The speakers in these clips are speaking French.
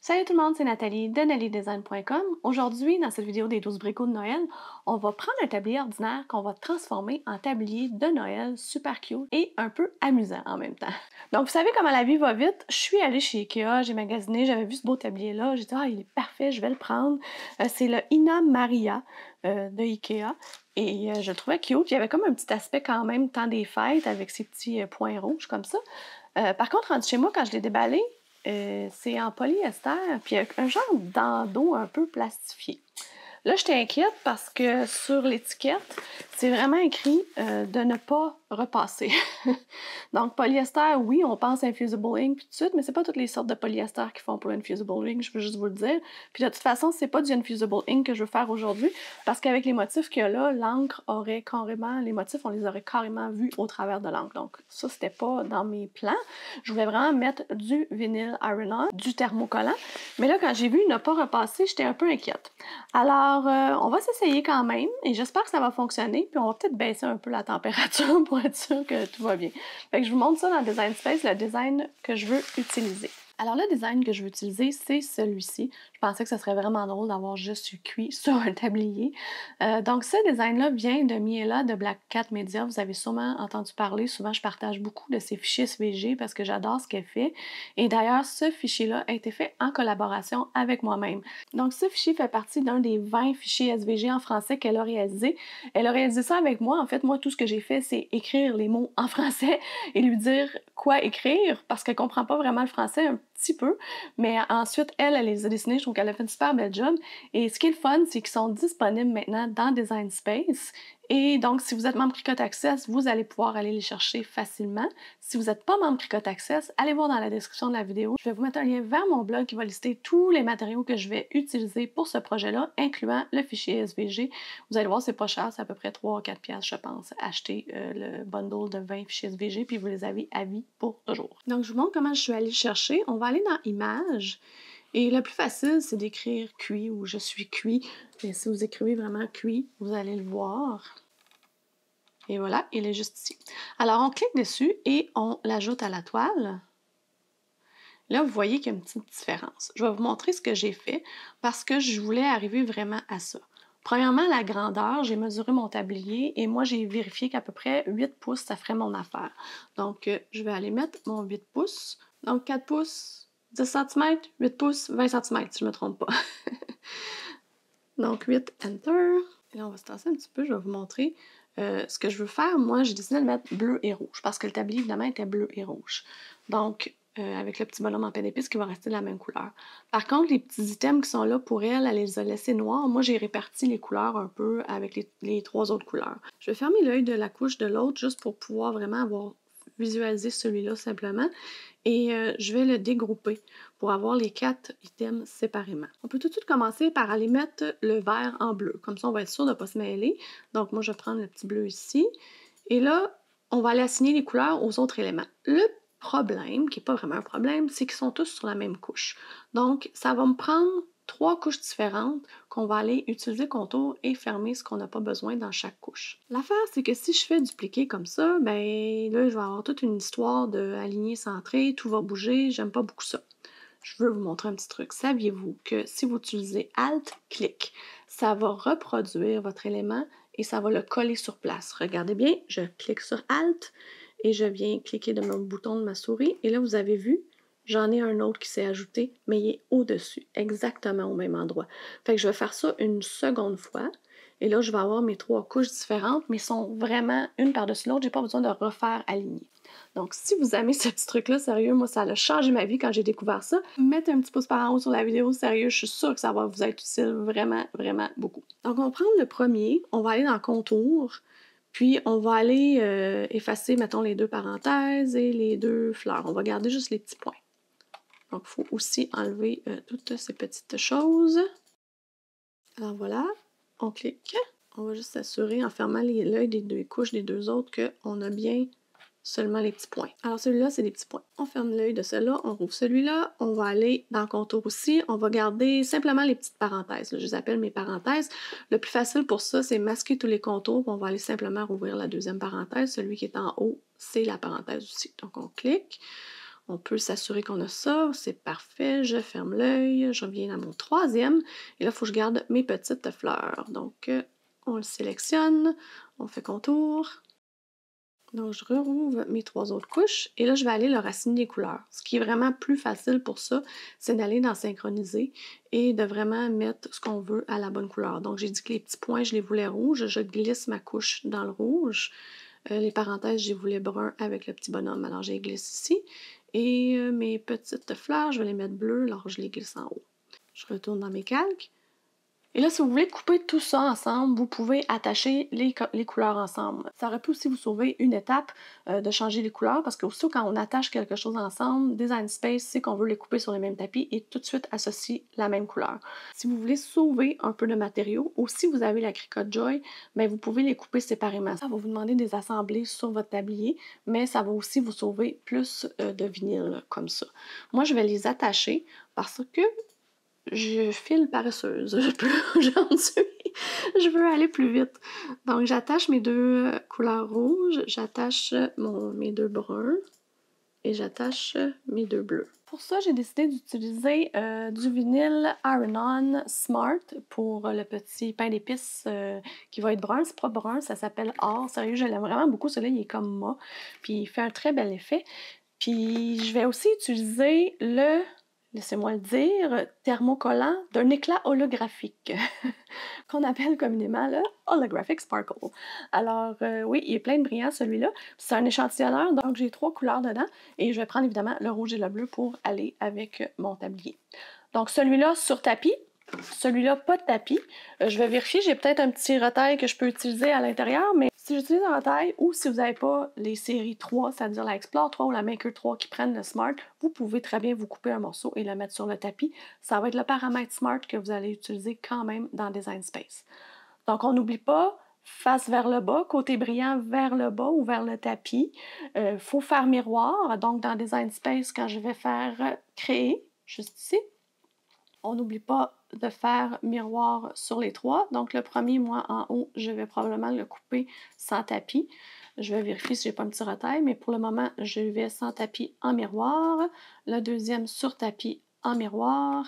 Salut tout le monde, c'est Nathalie de NathalieDesign.com. Aujourd'hui, dans cette vidéo des 12 bricots de Noël, on va prendre un tablier ordinaire qu'on va transformer en tablier de Noël super cute et un peu amusant en même temps. Donc, vous savez comment la vie va vite. Je suis allée chez Ikea, j'ai magasiné, j'avais vu ce beau tablier-là. J'ai dit, ah, il est parfait, je vais le prendre. C'est le Ina Maria de Ikea. Et je le trouvais cute. Il y avait comme un petit aspect quand même, temps des fêtes, avec ses petits points rouges comme ça. Par contre, rendu chez moi, quand je l'ai déballé, c'est en polyester, puis un genre d'endos un peu plastifié. Là, j'étais inquiète parce que sur l'étiquette, c'est vraiment écrit de ne pas repasser. Donc, polyester, oui, on pense Infusible Ink puis tout de suite, mais c'est pas toutes les sortes de polyester qui font pour l'Infusible Ink, je veux juste vous le dire. Puis de toute façon, c'est pas du Infusible Ink que je veux faire aujourd'hui, parce qu'avec les motifs qu'il y a là, l'encre aurait carrément, les motifs, on les aurait carrément vus au travers de l'encre. Donc, ça, c'était pas dans mes plans. Je voulais vraiment mettre du vinyle iron-on, du thermocollant. Mais là, quand j'ai vu ne pas repasser, j'étais un peu inquiète. Alors, on va s'essayer quand même et j'espère que ça va fonctionner. Puis on va peut-être baisser un peu la température pour être sûr que tout va bien. Fait que je vous montre ça dans Design Space, le design que je veux utiliser. Alors, le design que je veux utiliser, c'est celui-ci. Je pensais que ce serait vraiment drôle d'avoir juste eu cuit sur un tablier. Donc, ce design-là vient de Miela de Black Cat Media. Vous avez sûrement entendu parler. Souvent, je partage beaucoup de ces fichiers SVG parce que j'adore ce qu'elle fait. Et d'ailleurs, ce fichier-là a été fait en collaboration avec moi-même. Donc, ce fichier fait partie d'un des 20 fichiers SVG en français qu'elle a réalisé. Elle a réalisé ça avec moi. En fait, moi, tout ce que j'ai fait, c'est écrire les mots en français et lui dire quoi écrire parce qu'elle comprend pas vraiment le français un petit peu, mais ensuite, elle les a dessinés. Je trouve qu'elle a fait une super belle job. Et ce qui est le fun, c'est qu'ils sont disponibles maintenant dans Design Space. Et donc, si vous êtes membre Cricut Access, vous allez pouvoir aller les chercher facilement. Si vous n'êtes pas membre Cricut Access, allez voir dans la description de la vidéo. Je vais vous mettre un lien vers mon blog qui va lister tous les matériaux que je vais utiliser pour ce projet-là, incluant le fichier SVG. Vous allez voir, c'est pas cher, c'est à peu près 3 ou 4 piastres, je pense, acheter le bundle de 20 fichiers SVG, puis vous les avez à vie pour toujours. Donc, je vous montre comment je suis allée le chercher. On va aller dans Images. Et le plus facile, c'est d'écrire cuit ou je suis cuit. Et si vous écrivez vraiment cuit, vous allez le voir. Et voilà, il est juste ici. Alors, on clique dessus et on l'ajoute à la toile. Là, vous voyez qu'il y a une petite différence. Je vais vous montrer ce que j'ai fait parce que je voulais arriver vraiment à ça. Premièrement, la grandeur, j'ai mesuré mon tablier et moi, j'ai vérifié qu'à peu près 8 pouces, ça ferait mon affaire. Donc, je vais aller mettre mon 8 pouces. Donc, 4 pouces, 10 cm, 8 pouces, 20 cm, si je ne me trompe pas. Donc, 8, Enter. Et là, on va se tasser un petit peu, je vais vous montrer. Ce que je veux faire, moi, j'ai décidé de mettre bleu et rouge parce que le tablier, évidemment, était bleu et rouge. Donc, avec le petit bonhomme en pain d'épices qui va rester de la même couleur. Par contre, les petits items qui sont là pour elle, elle les a laissés noirs. Moi, j'ai réparti les couleurs un peu avec les 3 autres couleurs. Je vais fermer l'œil de la couche de l'autre juste pour pouvoir vraiment avoir visualisé celui-là simplement. Et je vais le dégrouper pour avoir les 4 items séparément. On peut tout de suite commencer par aller mettre le vert en bleu. Comme ça, on va être sûr de ne pas se mêler. Donc, moi, je vais prendre le petit bleu ici. Et là, on va aller assigner les couleurs aux autres éléments. Le problème, qui n'est pas vraiment un problème, c'est qu'ils sont tous sur la même couche. Donc, ça va me prendre 3 couches différentes qu'on va aller utiliser contour et fermer ce qu'on n'a pas besoin dans chaque couche. L'affaire, c'est que si je fais dupliquer comme ça, ben là, je vais avoir toute une histoire de aligner, centré, tout va bouger, j'aime pas beaucoup ça. Je veux vous montrer un petit truc. Saviez-vous que si vous utilisez Alt-Clic, ça va reproduire votre élément et ça va le coller sur place. Regardez bien, je clique sur Alt et je viens cliquer de mon bouton de ma souris. Et là, vous avez vu, j'en ai un autre qui s'est ajouté, mais il est au-dessus, exactement au même endroit. Fait que je vais faire ça une seconde fois. Et là, je vais avoir mes 3 couches différentes, mais sont vraiment une par-dessus l'autre. J'ai pas besoin de refaire aligner. Donc, si vous aimez ce petit truc-là, sérieux, moi, ça a changé ma vie quand j'ai découvert ça. Mettez un petit pouce par en haut sur la vidéo, sérieux, je suis sûre que ça va vous être utile vraiment, vraiment beaucoup. Donc, on va prendre le premier, on va aller dans Contour, puis on va aller effacer, mettons, les 2 parenthèses et les 2 fleurs. On va garder juste les petits points. Donc, il faut aussi enlever toutes ces petites choses. Alors voilà, on clique. On va juste s'assurer en fermant l'œil des 2 couches des 2 autres qu'on a bien seulement les petits points. Alors celui-là, c'est des petits points. On ferme l'œil de celui-là, on rouvre celui-là, on va aller dans le contour aussi, on va garder simplement les petites parenthèses. Là, je les appelle mes parenthèses. Le plus facile pour ça, c'est masquer tous les contours, on va aller simplement rouvrir la deuxième parenthèse. Celui qui est en haut, c'est la parenthèse aussi. Donc on clique, On peut s'assurer qu'on a ça, c'est parfait. Je ferme l'œil, je reviens à mon troisième. Et là, il faut que je garde mes petites fleurs. Donc, on le sélectionne, on fait contour. Donc, je rouvre mes 3 autres couches et là, je vais aller leur assigner des couleurs. Ce qui est vraiment plus facile pour ça, c'est d'aller dans Synchroniser et de vraiment mettre ce qu'on veut à la bonne couleur. Donc, j'ai dit que les petits points, je les voulais rouges. Je glisse ma couche dans le rouge. Les parenthèses, je les voulais brun avec le petit bonhomme. Alors, je les glisse ici. Et mes petites fleurs, je vais les mettre bleues, alors je les glisse en haut. Je retourne dans mes calques. Et là, si vous voulez couper tout ça ensemble, vous pouvez attacher les couleurs ensemble. Ça aurait pu aussi vous sauver une étape de changer les couleurs parce que aussi quand on attache quelque chose ensemble, Design Space, c'est qu'on veut les couper sur les mêmes tapis et tout de suite associe la même couleur. Si vous voulez sauver un peu de matériaux ou si vous avez la Cricut Joy, bien, vous pouvez les couper séparément. Ça va vous demander de les assembler sur votre tablier, mais ça va aussi vous sauver plus de vinyle comme ça. Moi, je vais les attacher parce que je file paresseuse. Je veux aller plus vite. Donc, j'attache mes 2 couleurs rouges, j'attache mes 2 bruns et j'attache mes 2 bleus. Pour ça, j'ai décidé d'utiliser du vinyle Iron-On Smart pour le petit pain d'épices qui va être brun. C'est pas brun, ça s'appelle Or. Sérieux, je l'aime vraiment beaucoup. Celui-là, il est comme moi. Puis, il fait un très bel effet. Puis, je vais aussi utiliser le... laissez-moi le dire, thermocollant d'un éclat holographique, qu'on appelle communément le Holographic Sparkle. Alors, oui, il est plein de brillant celui-là. C'est un échantillonneur, donc j'ai 3 couleurs dedans. Et je vais prendre évidemment le rouge et le bleu pour aller avec mon tablier. Donc, celui-là sur tapis. Celui-là, pas de tapis. Je vais vérifier, j'ai peut-être un petit retail que je peux utiliser à l'intérieur, mais si j'utilise un retail ou si vous n'avez pas les séries 3, c'est-à-dire la Explore 3 ou la Maker 3 qui prennent le Smart, vous pouvez très bien vous couper un morceau et le mettre sur le tapis. Ça va être le paramètre Smart que vous allez utiliser quand même dans Design Space. Donc, on n'oublie pas, face vers le bas, côté brillant vers le bas ou vers le tapis. Il faut faire miroir. Donc, dans Design Space, quand je vais faire créer, juste ici, on n'oublie pas de faire miroir sur les 3. Donc, le premier, moi, en haut, je vais probablement le couper sans tapis. Je vais vérifier si j'ai pas un petit retail, mais pour le moment, je vais sans tapis en miroir. Le deuxième sur tapis en miroir.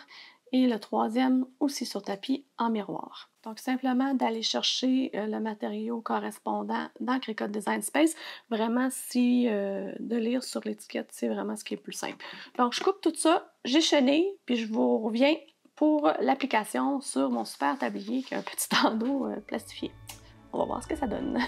Et le troisième aussi sur tapis en miroir. Donc, simplement d'aller chercher le matériau correspondant dans Cricut Design Space. Vraiment, de lire sur l'étiquette, c'est vraiment ce qui est le plus simple. Donc, je coupe tout ça, j'ai chenille, puis je vous reviens pour l'application sur mon super tablier qui a un petit bandeau plastifié. On va voir ce que ça donne.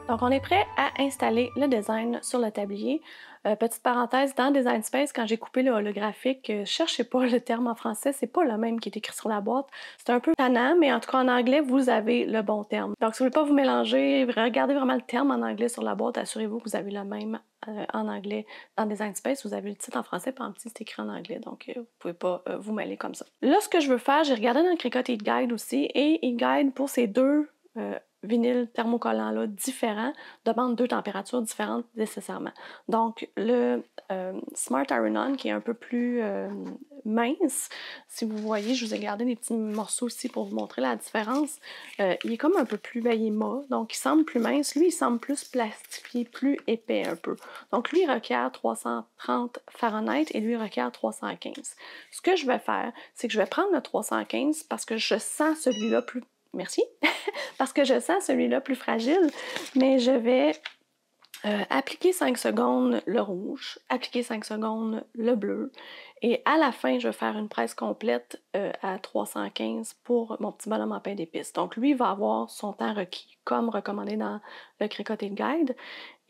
Donc, on est prêt à installer le design sur le tablier. Petite parenthèse, dans Design Space, quand j'ai coupé le holographique, cherchez pas le terme en français, c'est pas le même qui est écrit sur la boîte. C'est un peu tannant, mais en tout cas en anglais, vous avez le bon terme. Donc, si vous ne voulez pas vous mélanger, regardez vraiment le terme en anglais sur la boîte, assurez-vous que vous avez le même en anglais dans Design Space. Vous avez le titre en français, puis en petit, c'est écrit en anglais, donc vous ne pouvez pas vous mêler comme ça. Là, ce que je veux faire, j'ai regardé dans le Cricut Heat Guide aussi, et Heat Guide, pour ces 2 vinyles thermocollants-là différents demandent 2 températures différentes nécessairement. Donc, le Smart Iron-On, qui est un peu plus mince, si vous voyez, je vous ai gardé des petits morceaux ici pour vous montrer la différence. Il est comme un peu plus, il est mat, donc il semble plus mince. Lui, il semble plus plastifié, plus épais un peu. Donc, lui, il requiert 330 Fahrenheit et lui, il requiert 315. Ce que je vais faire, c'est que je vais prendre le 315 parce que je sens celui-là plus... Merci! Parce que je sens celui-là plus fragile, mais je vais appliquer 5 secondes le rouge, appliquer 5 secondes le bleu, et à la fin, je vais faire une presse complète à 315 pour mon petit bonhomme en pain d'épices. Donc, lui, il va avoir son temps requis, comme recommandé dans le Cricut Guide.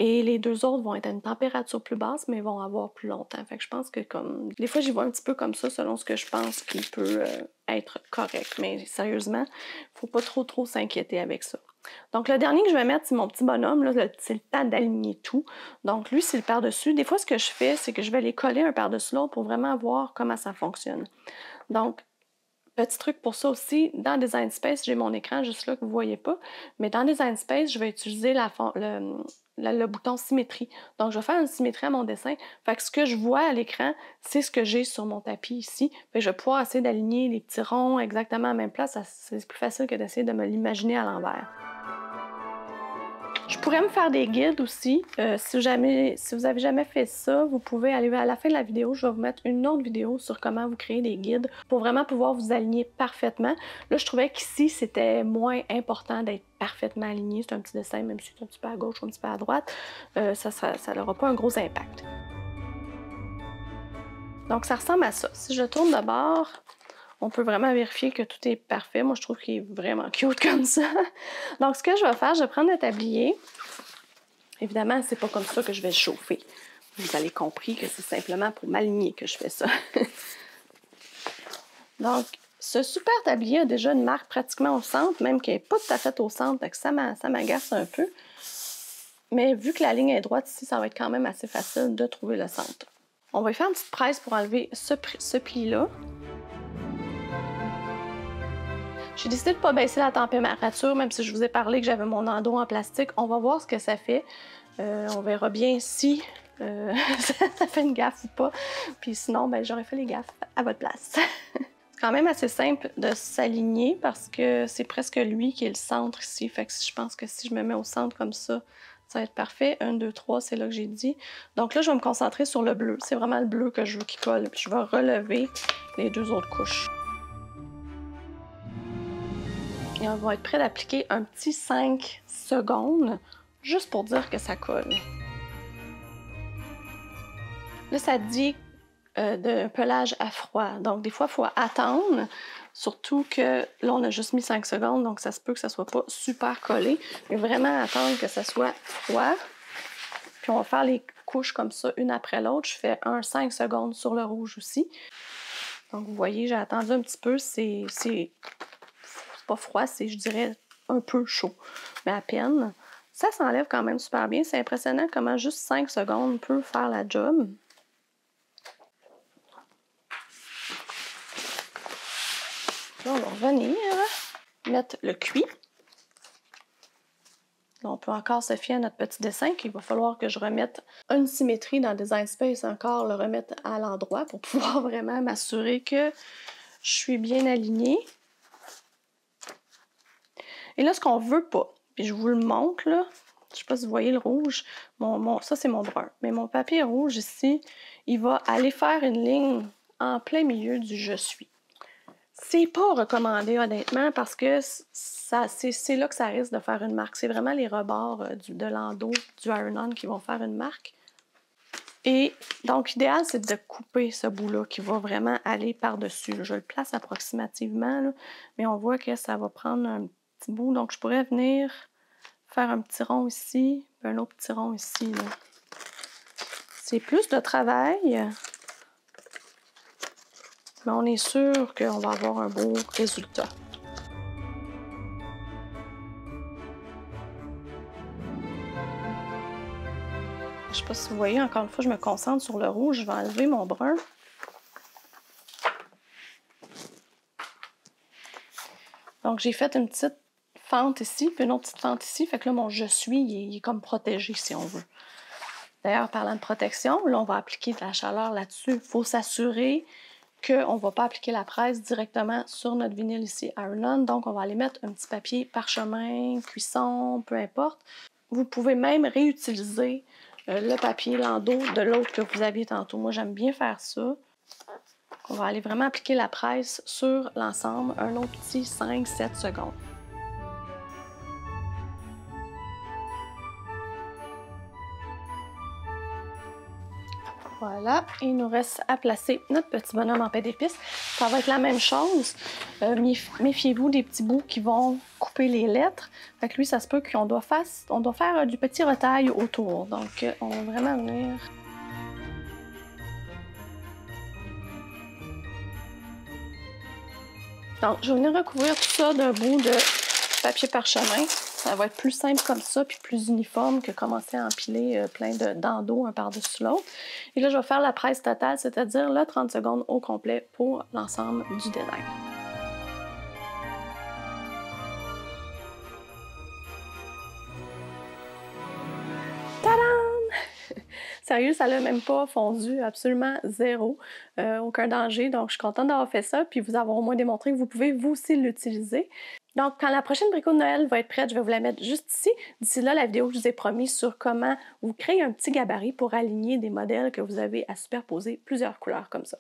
Et les deux autres vont être à une température plus basse, mais vont avoir plus longtemps. Fait que je pense que comme... Des fois, j'y vois un petit peu comme ça, selon ce que je pense qu'il peut être correct. Mais sérieusement, faut pas trop s'inquiéter avec ça. Donc, le dernier que je vais mettre, c'est mon petit bonhomme. C'est le temps d'aligner tout. Donc, lui, c'est le par-dessus. Des fois, ce que je fais, c'est que je vais les coller un par-dessus l'autre pour vraiment voir comment ça fonctionne. Donc, petit truc pour ça aussi, dans Design Space, j'ai mon écran juste là que vous ne voyez pas, mais dans Design Space, je vais utiliser le bouton symétrie. Donc, je vais faire une symétrie à mon dessin. Fait que ce que je vois à l'écran, c'est ce que j'ai sur mon tapis ici. Fait que je vais pouvoir essayer d'aligner les petits ronds exactement à la même place. C'est plus facile que d'essayer de me l'imaginer à l'envers. Je pourrais me faire des guides aussi. Si vous avez jamais fait ça, vous pouvez aller à la fin de la vidéo, je vais vous mettre une autre vidéo sur comment vous créer des guides pour vraiment pouvoir vous aligner parfaitement. Là, je trouvais qu'ici, c'était moins important d'être parfaitement aligné. C'est un petit dessin, même si c'est un petit peu à gauche ou un petit peu à droite, ça n'aura pas un gros impact. Donc, ça ressemble à ça. Si je tourne de bord, on peut vraiment vérifier que tout est parfait. Moi, je trouve qu'il est vraiment cute comme ça. Donc, ce que je vais faire, je vais prendre le tablier. Évidemment, c'est pas comme ça que je vais le chauffer. Vous avez compris que c'est simplement pour m'aligner que je fais ça. Donc, ce super tablier a déjà une marque pratiquement au centre, même qu'elle n'est pas tout à fait au centre, donc ça m'agace un peu. Mais vu que la ligne est droite ici, ça va être quand même assez facile de trouver le centre. On va faire une petite presse pour enlever ce pli-là. J'ai décidé de ne pas baisser la température, même si je vous ai parlé que j'avais mon endos en plastique. On va voir ce que ça fait. On verra bien si ça fait une gaffe ou pas. Puis sinon, ben, j'aurais fait les gaffes à votre place. C'est quand même assez simple de s'aligner parce que c'est presque lui qui est le centre ici. Fait que je pense que si je me mets au centre comme ça va être parfait. 1, 2, 3, c'est là que j'ai dit. Donc là, je vais me concentrer sur le bleu. C'est vraiment le bleu que je veux qu'il colle. Puis je vais relever les deux autres couches. Et on va être prêt d'appliquer un petit 5 secondes, juste pour dire que ça colle. Là, ça dit d'un pelage à froid. Donc, des fois, il faut attendre. Surtout que là, on a juste mis 5 secondes, donc ça se peut que ça ne soit pas super collé. Mais vraiment attendre que ça soit froid. Puis on va faire les couches comme ça, une après l'autre. Je fais 5 secondes sur le rouge aussi. Donc, vous voyez, j'ai attendu un petit peu. C'est pas froid, c'est, je dirais, un peu chaud, mais à peine. Ça s'enlève quand même super bien. C'est impressionnant comment juste 5 secondes peut faire la job. Là, on va revenir, mettre le cuit. Là, on peut encore se fier à notre petit dessin qu'il va falloir que je remette une symétrie dans Design Space, encore le remettre à l'endroit pour pouvoir vraiment m'assurer que je suis bien alignée. Et là, ce qu'on veut pas, puis je vous le montre, là, je sais pas si vous voyez le rouge, ça c'est mon brun, mais mon papier rouge ici, il va aller faire une ligne en plein milieu du « je suis ». C'est pas recommandé honnêtement parce que c'est là que ça risque de faire une marque. C'est vraiment les rebords de l'endos du iron-on qui vont faire une marque. Et donc, l'idéal, c'est de couper ce bout-là qui va vraiment aller par-dessus. Je le place approximativement, là, mais on voit que ça va prendre un petit bout. Donc, je pourrais venir faire un petit rond ici, puis un autre petit rond ici. C'est plus de travail, mais on est sûr qu'on va avoir un beau résultat. Je ne sais pas si vous voyez, encore une fois, je me concentre sur le rouge. Je vais enlever mon brun. Donc, j'ai fait une petite fente ici, puis une autre petite fente ici. Fait que là, mon « je suis », il est comme protégé, si on veut. D'ailleurs, parlant de protection, là, on va appliquer de la chaleur là-dessus. Il faut s'assurer qu'on ne va pas appliquer la presse directement sur notre vinyle ici, iron-on. Donc, on va aller mettre un petit papier parchemin, cuisson, peu importe. Vous pouvez même réutiliser le papier landau de l'autre que vous aviez tantôt. Moi, j'aime bien faire ça. On va aller vraiment appliquer la presse sur l'ensemble, un autre petit 5-7 secondes. Voilà, et il nous reste à placer notre petit bonhomme en pain d'épices. Ça va être la même chose. Méfiez-vous des petits bouts qui vont couper les lettres. Fait que lui, ça se peut qu'on doit faire du petit retail autour. Donc, on va vraiment venir... Donc, je vais venir recouvrir tout ça d'un bout de papier parchemin. Ça va être plus simple comme ça, puis plus uniforme que commencer à empiler plein d'endos un par-dessus l'autre. Et là, je vais faire la presse totale, c'est-à-dire le 30 secondes au complet pour l'ensemble du design. Tadam! Sérieux, ça l'a même pas fondu, absolument zéro, aucun danger. Donc, je suis contente d'avoir fait ça, puis vous avoir au moins démontré que vous pouvez vous aussi l'utiliser. Donc, quand la prochaine bricot de Noël va être prête, je vais vous la mettre juste ici. D'ici là, la vidéo que je vous ai promis sur comment vous créer un petit gabarit pour aligner des modèles que vous avez à superposer plusieurs couleurs comme ça.